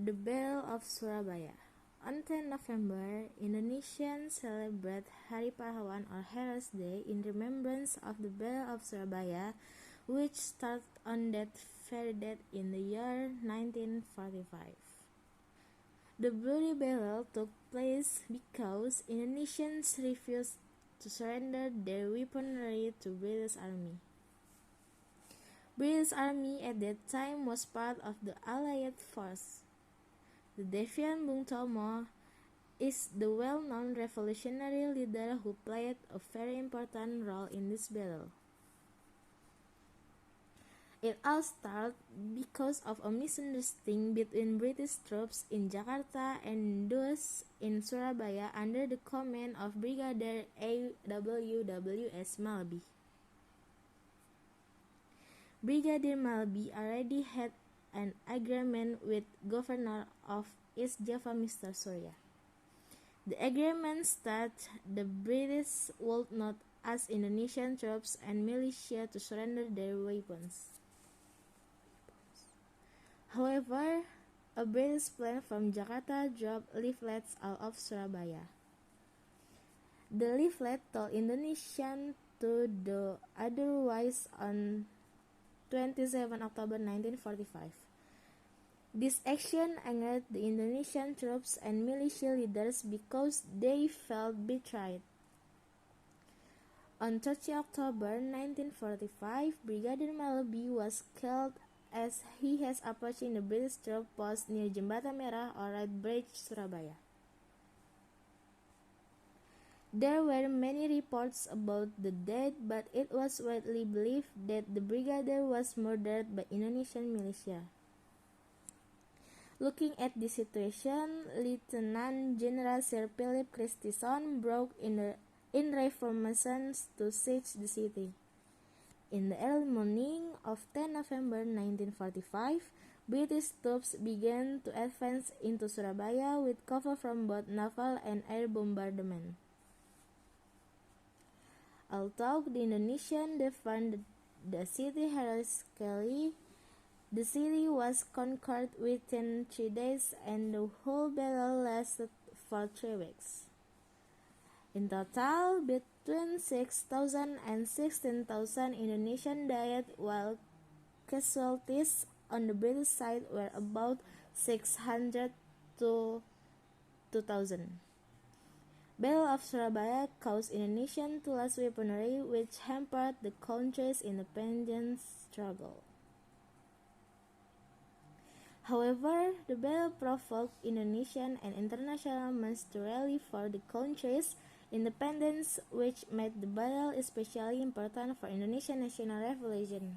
The Battle of Surabaya. On 10 November, Indonesians celebrate Hari Pahlawan or Heroes Day in remembrance of the Battle of Surabaya, which started on that very date in the year 1945. The bloody battle took place because Indonesians refused to surrender their weaponry to British Army. British Army at that time was part of the Allied force. The defiant Bung Tomo is the well-known revolutionary leader who played a very important role in this battle. It all started because of a misunderstanding between British troops in Jakarta and those in Surabaya under the command of Brigadier A.W.W.S. Malby. Brigadier Malby already had an agreement with Governor of East Java Mr. Surya. The agreement stated the British would not ask Indonesian troops and militia to surrender their weapons. However, a British plane from Jakarta dropped leaflets out of Surabaya. The leaflet told Indonesians to do otherwise on 27 October 1945. This action angered the Indonesian troops and militia leaders because they felt betrayed. On 30 October 1945, Brigadier Malby was killed as he was approaching the British troop post near Jembatan Merah or Red Bridge, Surabaya. There were many reports about the death, but it was widely believed that the brigadier was murdered by Indonesian militia. Looking at the situation, Lieutenant General Sir Philip Christison broke in reformations to siege the city. In the early morning of 10 November 1945, British troops began to advance into Surabaya with cover from both naval and air bombardment. Although the Indonesians defended the city heroically, the city was conquered within 3 days and the whole battle lasted for 3 weeks. In total, between 6,000 and 16,000 Indonesians died, while casualties on the British side were about 600 to 2,000. Battle of Surabaya caused Indonesians to lose weaponry, which hampered the country's independence struggle. However, the battle provoked Indonesian and international mass to rally for the country's independence, which made the battle especially important for Indonesian national revolution.